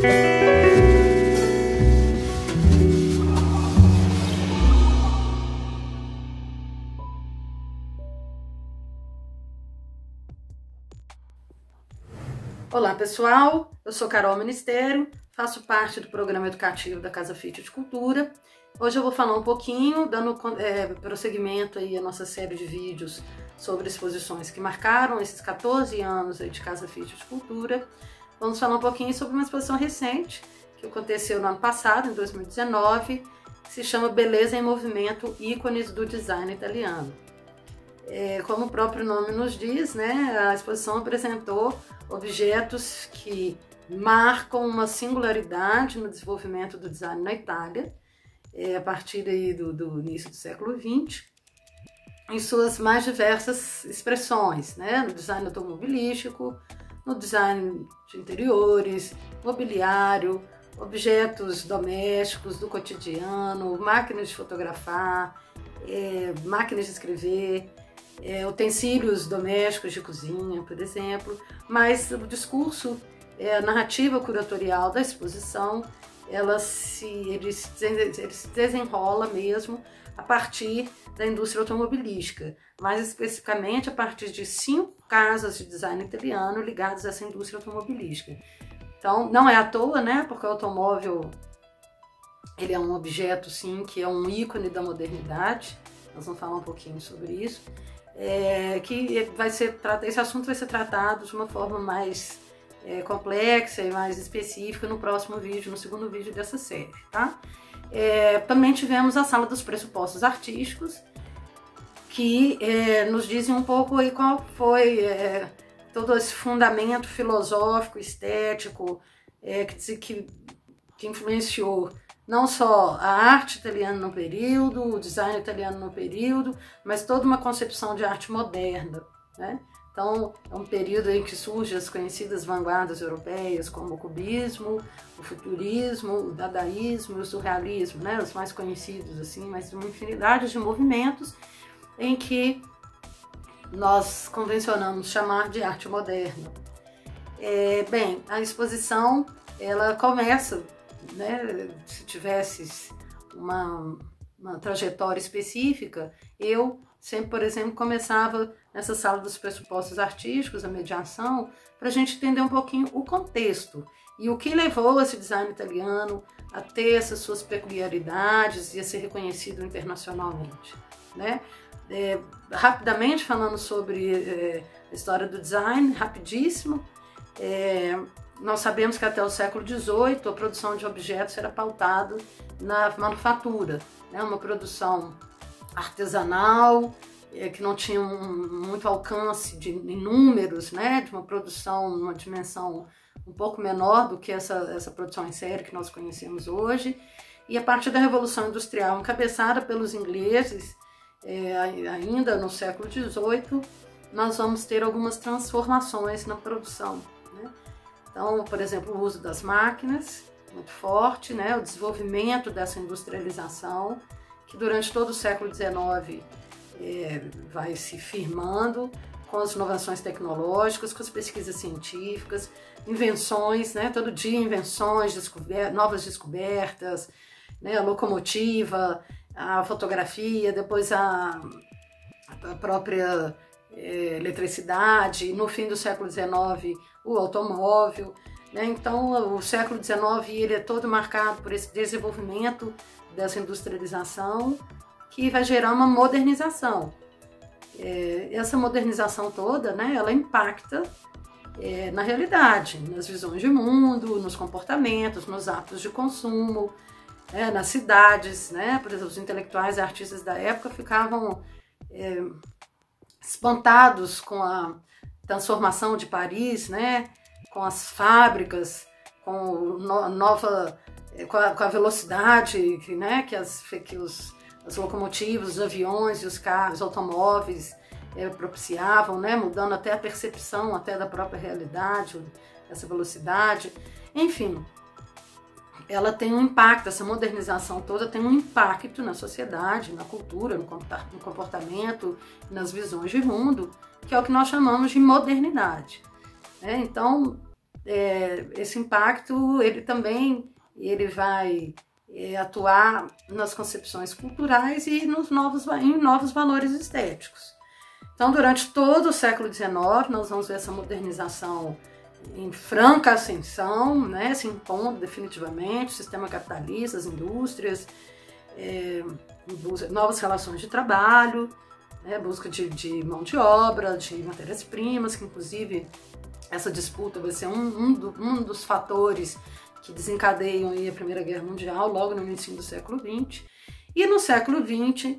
Olá pessoal, eu sou Carol Ministério, faço parte do programa educativo da Casa Fit de Cultura. Hoje eu vou falar um pouquinho, dando prosseguimento aí a nossa série de vídeos sobre exposições que marcaram esses 14 anos aí de Casa Fit de Cultura. Vamos falar um pouquinho sobre uma exposição recente que aconteceu no ano passado, em 2019, que se chama Beleza em Movimento, ícones do design italiano. Como o próprio nome nos diz, né, a exposição apresentou objetos que marcam uma singularidade no desenvolvimento do design na Itália, a partir aí do início do século XX, em suas mais diversas expressões, né, no design automobilístico, no design de interiores, mobiliário, objetos domésticos do cotidiano, máquinas de fotografar, máquinas de escrever, utensílios domésticos de cozinha, por exemplo, mas o discurso, a narrativa curatorial da exposição, ele se desenrola mesmo a partir da indústria automobilística, mais especificamente a partir de 5 casas de design italiano ligadas a essa indústria automobilística. Então, não é à toa, né, porque o automóvel ele é um objeto, sim, que é um ícone da modernidade. Nós vamos falar um pouquinho sobre isso. Esse assunto vai ser tratado de uma forma mais complexa e mais específica no próximo vídeo, no segundo vídeo dessa série, tá? Também tivemos a Sala dos Pressupostos Artísticos, que nos dizem um pouco aí qual foi todo esse fundamento filosófico, estético, que influenciou não só a arte italiana no período, o design italiano no período, mas toda uma concepção de arte moderna, né? Então, é um período em que surgem as conhecidas vanguardas europeias, como o cubismo, o futurismo, o dadaísmo e o surrealismo, né? Os mais conhecidos, assim, mas uma infinidade de movimentos em que nós convencionamos chamar de arte moderna. Bem, a exposição, ela começa, né, se tivesse uma trajetória específica, eu sempre, por exemplo, começava nessa Sala dos Pressupostos Artísticos, a mediação, para a gente entender um pouquinho o contexto e o que levou esse design italiano a ter essas suas peculiaridades e a ser reconhecido internacionalmente, né? Rapidamente falando sobre a história do design, rapidíssimo, nós sabemos que até o século XVIII a produção de objetos era pautada na manufatura, né? Uma produção artesanal, que não tinha muito alcance em números, né? De uma produção, uma dimensão um pouco menor do que essa produção em série que nós conhecemos hoje. E a partir da Revolução Industrial, encabeçada pelos ingleses, ainda no século XVIII, nós vamos ter algumas transformações na produção, né? Então, por exemplo, o uso das máquinas, muito forte, né? O desenvolvimento dessa industrialização, que durante todo o século XIX vai se firmando com as inovações tecnológicas, com as pesquisas científicas, invenções, né? Todo dia invenções, novas descobertas, né? A locomotiva, a fotografia, depois a própria eletricidade, no fim do século XIX o automóvel, né? Então o século XIX ele é todo marcado por esse desenvolvimento dessa industrialização que vai gerar uma modernização. Essa modernização toda, né, ela impacta na realidade, nas visões de mundo, nos comportamentos, nos hábitos de consumo, nas cidades, né? Por exemplo, os intelectuais e artistas da época ficavam espantados com a transformação de Paris, né? Com as fábricas, com a velocidade, né? que as locomotivas, os aviões e os carros, os automóveis propiciavam, né? Mudando até a percepção até da própria realidade, essa velocidade. Enfim, ela tem um impacto, essa modernização toda tem um impacto na sociedade, na cultura, no comportamento, nas visões de mundo, que é o que nós chamamos de modernidade. Então, esse impacto ele vai atuar nas concepções culturais e em novos valores estéticos. Então, durante todo o século XIX, nós vamos ver essa modernização em franca ascensão, né, se impondo definitivamente, o sistema capitalista, as indústrias, novas relações de trabalho, né, busca de mão de obra, de matérias-primas, que inclusive essa disputa vai ser um dos fatores que desencadeiam aí a Primeira Guerra Mundial, logo no início do século XX. E no século XX,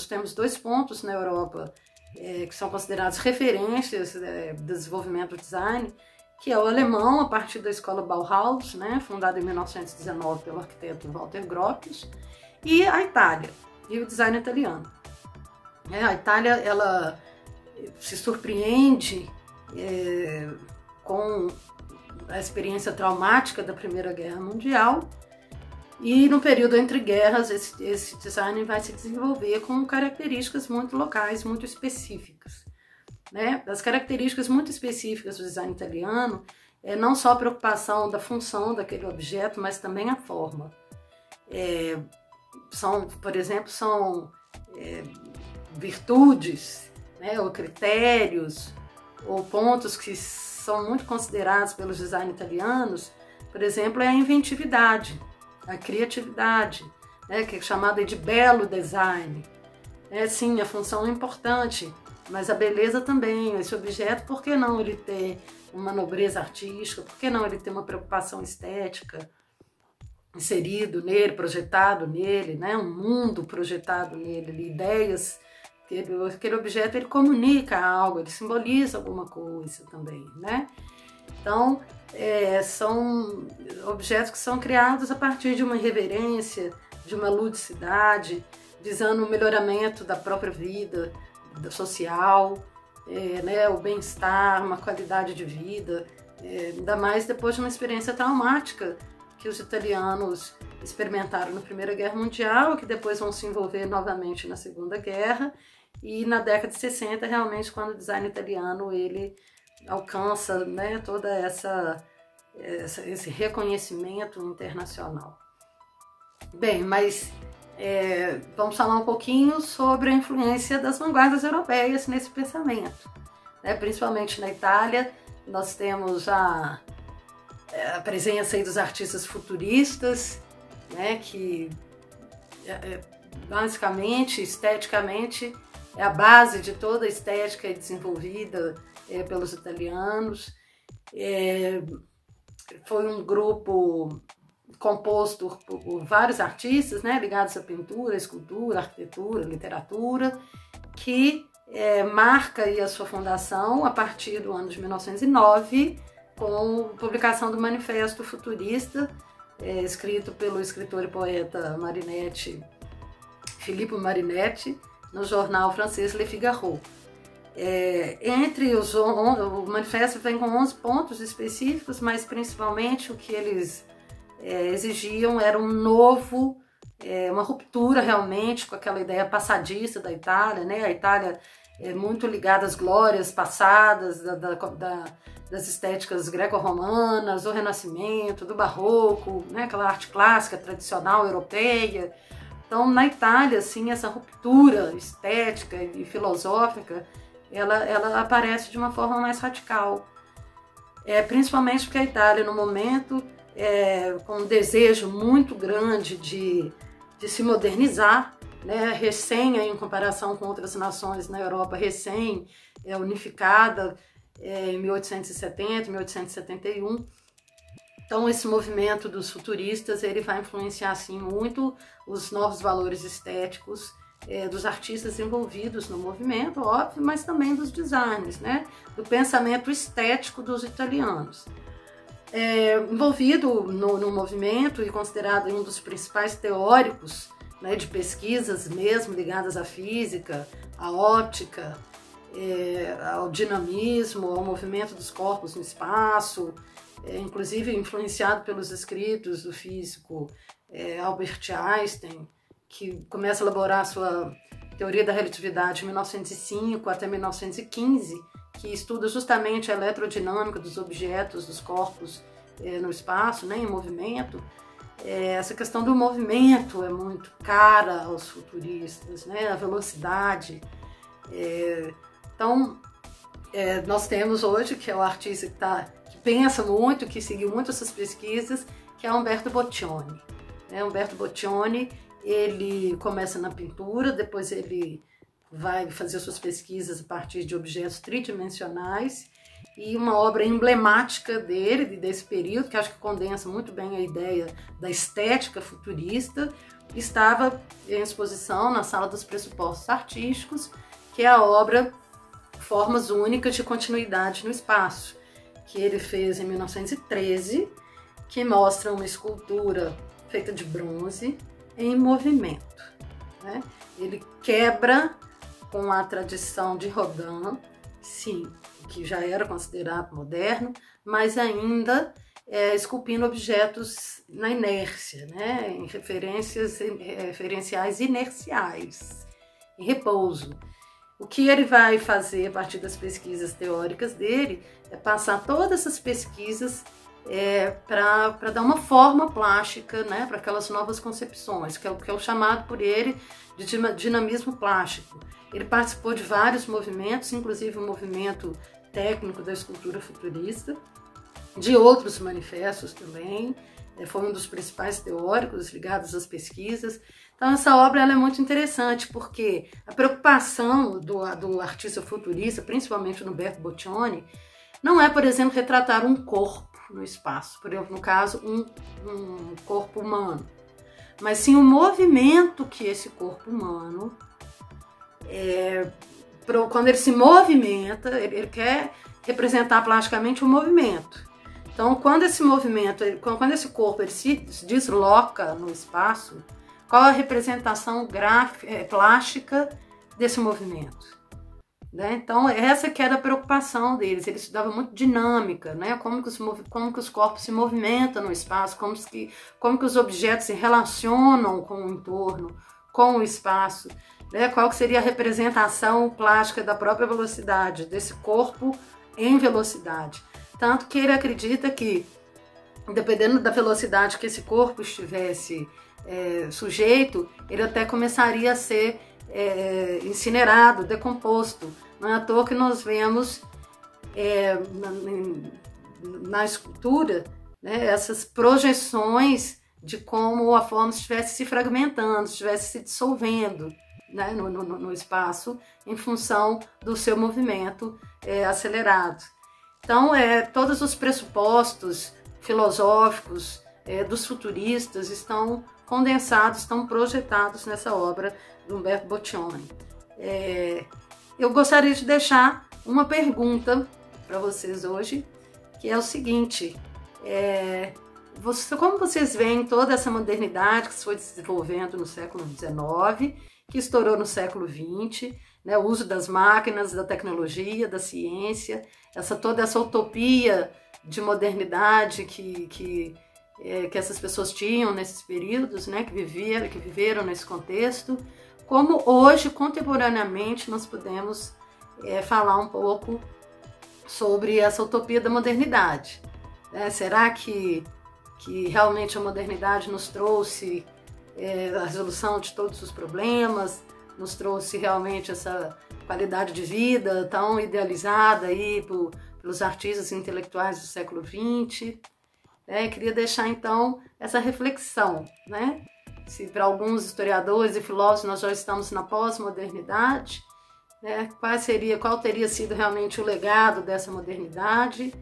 temos dois pontos na Europa que são considerados referências do desenvolvimento do design, que é o alemão, a partir da escola Bauhaus, né, fundada em 1919 pelo arquiteto Walter Gropius, e a Itália, e o design italiano. A Itália, ela se surpreende com a experiência traumática da Primeira Guerra Mundial, e no período entre guerras esse design vai se desenvolver com características muito locais, muito específicas, né? As características muito específicas do design italiano não só a preocupação da função daquele objeto, mas também a forma. Por exemplo, são virtudes, né, ou critérios, ou pontos que são muito considerados pelos designers italianos. Por exemplo, é a inventividade, a criatividade, né, que é chamada de belo design. Sim, a função é importante, mas a beleza também. Esse objeto, por que não ele ter uma nobreza artística? Por que não ele ter uma preocupação estética inserido nele, projetado nele, né, um mundo projetado nele, ideias. Aquele objeto ele comunica algo, ele simboliza alguma coisa também, né? Então, são objetos que são criados a partir de uma irreverência, de uma ludicidade, visando o melhoramento da própria vida social, né, o bem-estar, uma qualidade de vida, ainda mais depois de uma experiência traumática que os italianos experimentaram na Primeira Guerra Mundial, que depois vão se envolver novamente na Segunda Guerra, e na década de 60, realmente, quando o design italiano ele alcança, né, toda esse reconhecimento internacional. Bem, mas vamos falar um pouquinho sobre a influência das vanguardas europeias nesse pensamento, né? Principalmente na Itália, nós temos a presença aí dos artistas futuristas, né, que basicamente, esteticamente, é a base de toda a estética desenvolvida pelos italianos. Foi um grupo composto por vários artistas, né, ligados à pintura, escultura, arquitetura, literatura, que marca aí a sua fundação a partir do ano de 1909, com a publicação do Manifesto Futurista, escrito pelo escritor e poeta Filippo Marinetti, no jornal francês Le Figaro. O manifesto vem com 11 pontos específicos, mas principalmente o que eles exigiam era uma ruptura realmente com aquela ideia passadista da Itália, né? A Itália é muito ligada às glórias passadas das estéticas greco-romanas, do Renascimento, do Barroco, né? Aquela arte clássica, tradicional, europeia. Então, na Itália, assim, essa ruptura estética e filosófica, ela aparece de uma forma mais radical. Principalmente porque a Itália, no momento, com um desejo muito grande de se modernizar, né, recém, em comparação com outras nações na Europa, unificada em 1870, 1871. Então, esse movimento dos futuristas ele vai influenciar assim, muito os novos valores estéticos dos artistas envolvidos no movimento, óbvio, mas também dos designers, né, do pensamento estético dos italianos. Envolvido no movimento e considerado um dos principais teóricos, né, de pesquisas mesmo ligadas à física, à óptica, ao dinamismo, ao movimento dos corpos no espaço, inclusive influenciado pelos escritos do físico Albert Einstein, que começa a elaborar a sua teoria da relatividade em 1905 até 1915, que estuda justamente a eletrodinâmica dos objetos, dos corpos no espaço, né, em movimento. Essa questão do movimento é muito cara aos futuristas, né, a velocidade. Então, nós temos hoje, que é o artista que pensa muito, que seguiu muito essas pesquisas, que é Umberto Boccioni. Umberto Boccioni, ele começa na pintura, depois ele vai fazer suas pesquisas a partir de objetos tridimensionais, e uma obra emblemática desse período, que acho que condensa muito bem a ideia da estética futurista, estava em exposição na Sala dos Pressupostos Artísticos, que é a obra Formas Únicas de Continuidade no Espaço, que ele fez em 1913, que mostra uma escultura feita de bronze em movimento, né? Ele quebra com a tradição de Rodin, sim, que já era considerado moderno, mas ainda esculpindo objetos na inércia, né? Em referenciais inerciais, em repouso. O que ele vai fazer a partir das pesquisas teóricas dele é passar todas essas pesquisas para dar uma forma plástica, né, para aquelas novas concepções, que é o chamado por ele de dinamismo plástico. Ele participou de vários movimentos, inclusive o movimento técnico da escultura futurista, de outros manifestos também, foi um dos principais teóricos ligados às pesquisas. Então essa obra ela é muito interessante, porque a preocupação do artista futurista, principalmente no Umberto Boccioni, não é, por exemplo, retratar um corpo no espaço, por exemplo, no caso, um corpo humano, mas sim o movimento que esse corpo humano, quando ele se movimenta, ele quer representar plasticamente o movimento. Então, quando esse movimento, quando esse corpo ele se desloca no espaço, qual a representação plástica desse movimento? Né? Então, essa que era a preocupação deles. Ele estudava muito dinâmica, né? Como que os corpos se movimentam no espaço, como que os objetos se relacionam com o entorno, com o espaço, né? Qual que seria a representação plástica da própria velocidade, desse corpo em velocidade. Tanto que ele acredita que, dependendo da velocidade que esse corpo estivesse sujeito, ele até começaria a ser incinerado, decomposto. Não é à toa que nós vemos na escultura, né, essas projeções de como a forma estivesse se fragmentando, estivesse se dissolvendo, né, no espaço, em função do seu movimento acelerado. Então, todos os pressupostos filosóficos dos futuristas estão condensados, estão projetados nessa obra do Umberto Boccioni. Eu gostaria de deixar uma pergunta para vocês hoje, que é o seguinte: como vocês veem toda essa modernidade que se foi desenvolvendo no século XIX, que estourou no século XX, né, o uso das máquinas, da tecnologia, da ciência, toda essa utopia de modernidade que essas pessoas tinham nesses períodos, né, que viveram nesse contexto, como hoje, contemporaneamente, nós podemos falar um pouco sobre essa utopia da modernidade. Será que realmente a modernidade nos trouxe a resolução de todos os problemas, nos trouxe realmente essa qualidade de vida tão idealizada aí pelos artistas intelectuais do século XX? Queria deixar então essa reflexão, né? Se para alguns historiadores e filósofos nós já estamos na pós-modernidade, né? Qual teria sido realmente o legado dessa modernidade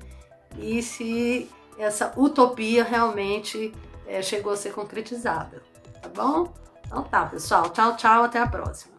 e se essa utopia realmente chegou a ser concretizada, tá bom? Então tá, pessoal, tchau, tchau, até a próxima.